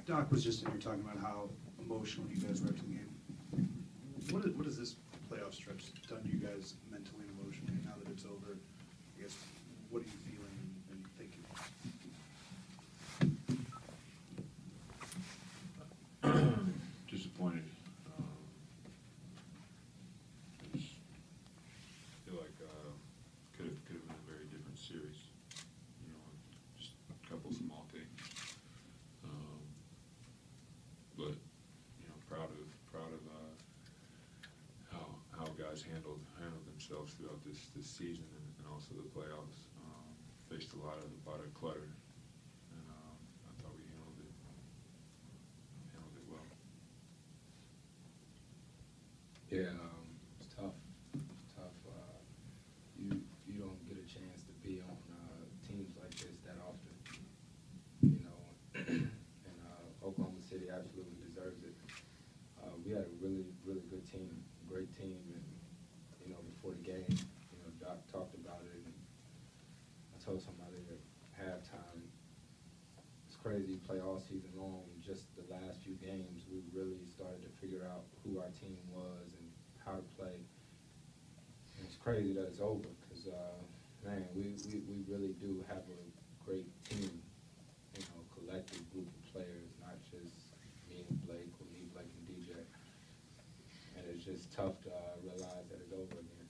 Doc was just in here talking about how emotional you guys were after the game. What has this playoff stretch done to you guys mentally and emotionally now that it's over? I guess, what are you feeling and thinking? Disappointed. I just feel like could have been a very different series. You know, just a couple small things. But you know, proud of how guys handled themselves throughout this season and also the playoffs. Faced a lot of clutter, and I thought we handled it well. Yeah, it's tough. It's tough. You don't get a chance to be on teams like this that often. You know, and Oklahoma City absolutely deserves it. We had a really good team, great team, and you know, before the game, you know, Doc talked about it, and I told somebody at halftime, it's crazy, play all season long. Just the last few games, we really started to figure out who our team was and how to play. And it's crazy that it's over because, man, we really do have a great team, you know, collective group of players, not just me and Blake or me, Blake and DJ. And it's just tough to realize that it's over again.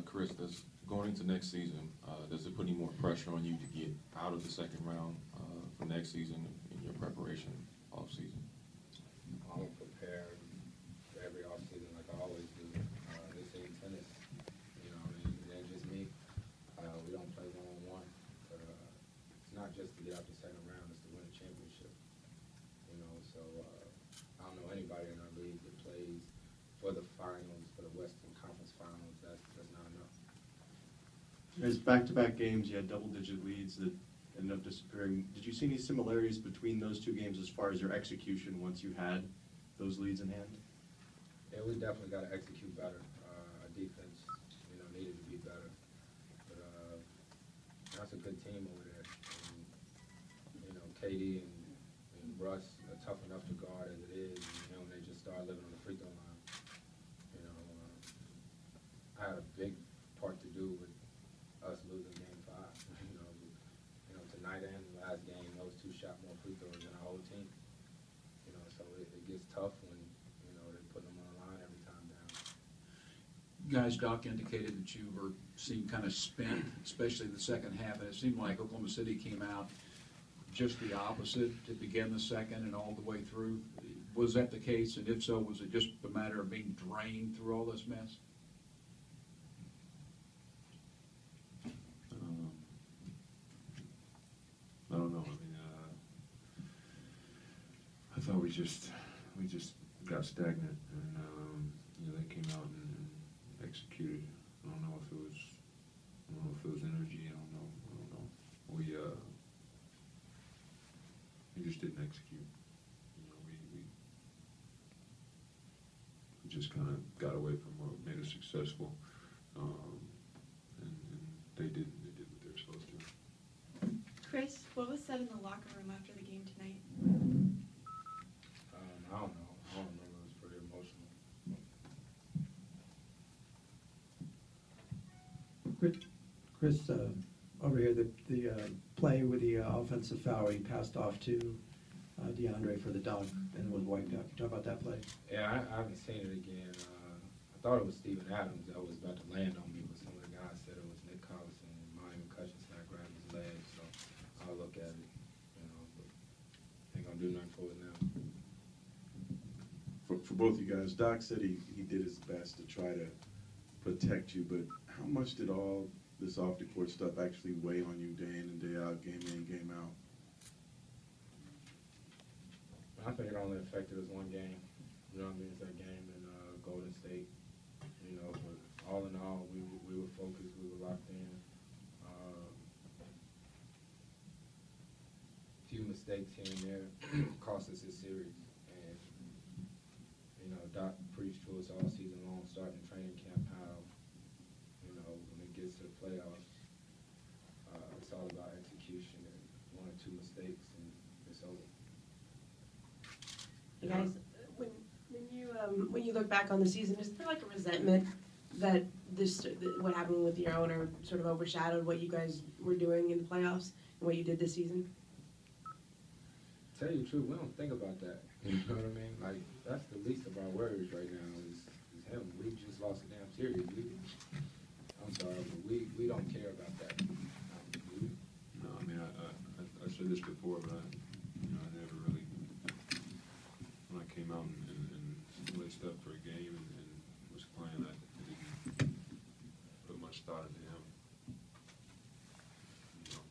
Chris, going into next season, does it put any more pressure on you to get out of the second round for next season in your preparation off season? I'm prepared for every off season like I always do. This ain't tennis, you know. It ain't just me. We don't play one-on-one, but it's not just to get out the second round; it's to win a championship. You know, so I don't know anybody in our league that plays for the finals, for the Western Conference Finals. That's not enough. There's back-to-back games. You had double-digit leads that ended up disappearing. Did you see any similarities between those two games as far as your execution once you had those leads in hand? Yeah, we definitely got to execute better. Our defense, you know, needed to be better. But that's a good team over there. And, you know, KD and Russ are tough enough to guard as it is. And, you know, when they just start living on the free throw line. You know, I had a big part to do with us losing Game 5. You know, tonight and the last game, those two shot more free throws than our whole team. You know, so it gets tough when, you know, they put them on the line every time down. Guys, Doc indicated that you seemed kind of spent, especially the second half, and it seemed like Oklahoma City came out just the opposite to begin the second and all the way through. Was that the case? And if so, was it just a matter of being drained through all this mess? I don't know. I mean, I thought we just got stagnant, and you know, they came out and executed. I don't know if it was energy. I don't know. We just didn't execute. You know, we just kind of got away from what made us successful, and they did what they were supposed to. Chris, what was said in the locker room after the game tonight? I don't know. I don't remember. It was pretty emotional. Chris, over here, the play with the offensive foul, he passed off to DeAndre for the dunk and was wiped out. Can you talk about that play? Yeah, I haven't seen it again. I thought it was Steven Adams that was about to land on me, but some of the guys said it was Nick Collison and Mine McCutcheon grabbed his leg, so I'll look at it, you know, but ain't gonna do nothing for it now. For both you guys, Doc said he did his best to try to protect you, but how much did all this off-the-court stuff actually weigh on you day in and day out, game in, game out? I think it only affected us one game. You know what I mean? It's that game in Golden State. You know, but all in all, we were focused, we were locked in. Few mistakes here and there cost us this series. And, you know, Doc preached to us all season long, starting training camp, how, you know, when it gets to the playoffs, You guys, when you look back on the season, is there like a resentment that what happened with your owner sort of overshadowed what you guys were doing in the playoffs and what you did this season? Tell you the truth, we don't think about that. You know what I mean? Like, that's the least of our worries right now is him. We just lost a damn series. I'm sorry, but we don't care about that. No, I mean, I said this before, but I never really, when I came out and laced up for a game and was playing, I didn't put much thought into him. You know,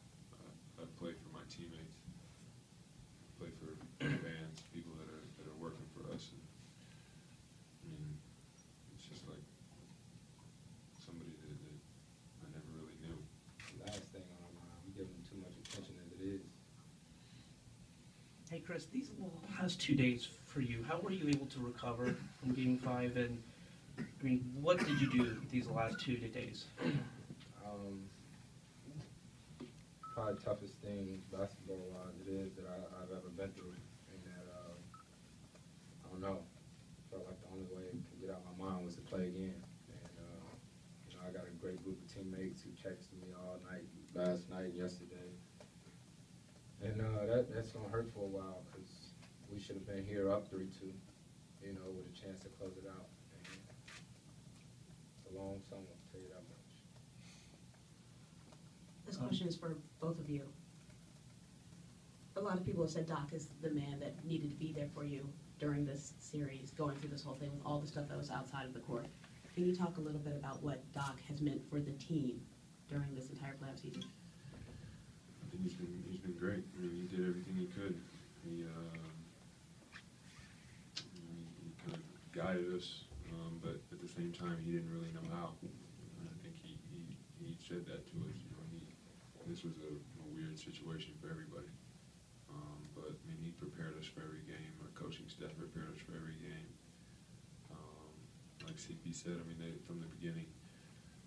I play for my teammates, play for fans, people that are working for us, and I mean, it's just like somebody that I never really knew. Last thing on our mind, we give him too much attention as it is. Hey, Chris, these last 2 days for you, how were you able to recover from Game 5? And, I mean, what did you do these last 2 days? Probably the toughest thing basketball-wise it is that I've ever been through. And that, I don't know, felt like the only way to get out of my mind was to play again. And, you know, I got a great group of teammates who texted me all night, last night, yesterday. And that's going to hurt for a while because we should have been here up 3-2, you know, with a chance to close it out. And it's a long summer, I'll tell you that much. This question is for both of you. A lot of people have said Doc is the man that needed to be there for you during this series, going through this whole thing with all the stuff that was outside of the court. Can you talk a little bit about what Doc has meant for the team during this entire playoff season? I think he's been great. I mean, he did everything he could. He kind of guided us, but at the same time, he didn't really know how. And I think he said that to us. You know, this was a weird situation for everybody. But I mean, he prepared us for every game. Our coaching staff prepared us for every game. Like CP said, I mean, from the beginning,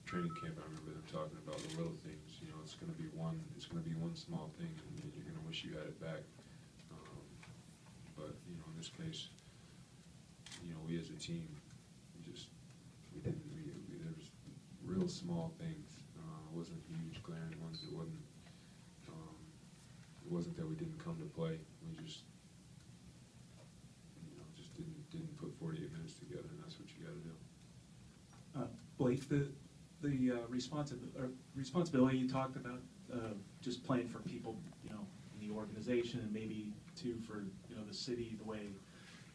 training camp, I remember them talking about the little things. You know, it's going to be one small thing, and you're going to wish you had it back. But you know, in this case, you know, we as a team, there was real small things. It wasn't huge, glaring ones. It wasn't that we didn't come to play. We just, you know, just didn't put 48 minutes together, and that's what you got to do. Blake, the responsibility you talked about, just playing for people, you know, in the organization, and maybe too for, you know, the city, the way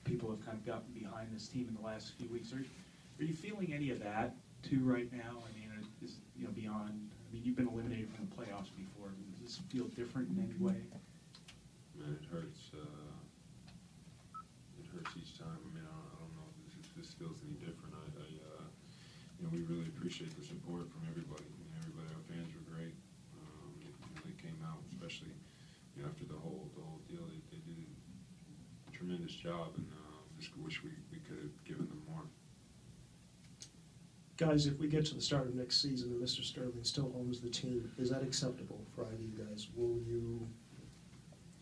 people have kind of gotten behind this team in the last few weeks. Are you feeling any of that too right now? I mean, is, you know, beyond, I mean, you've been eliminated from the playoffs before. Does this feel different in any way? Man, it hurts. It hurts each time. I mean, I don't know if this feels any different. You know, we really appreciate the support from everybody. I mean, everybody, our fans were great. They came out, especially, you know, after the whole deal. They did a tremendous job, and just wish we could have given them more. Guys, if we get to the start of next season and Mr. Sterling still owns the team, is that acceptable for either of you guys?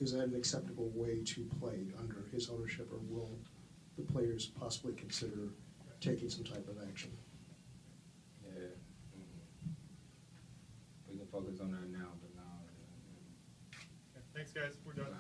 Is that an acceptable way to play under his ownership, or will the players possibly consider taking some type of action? Yeah. We can focus on that now, but now. Thanks, guys. We're done.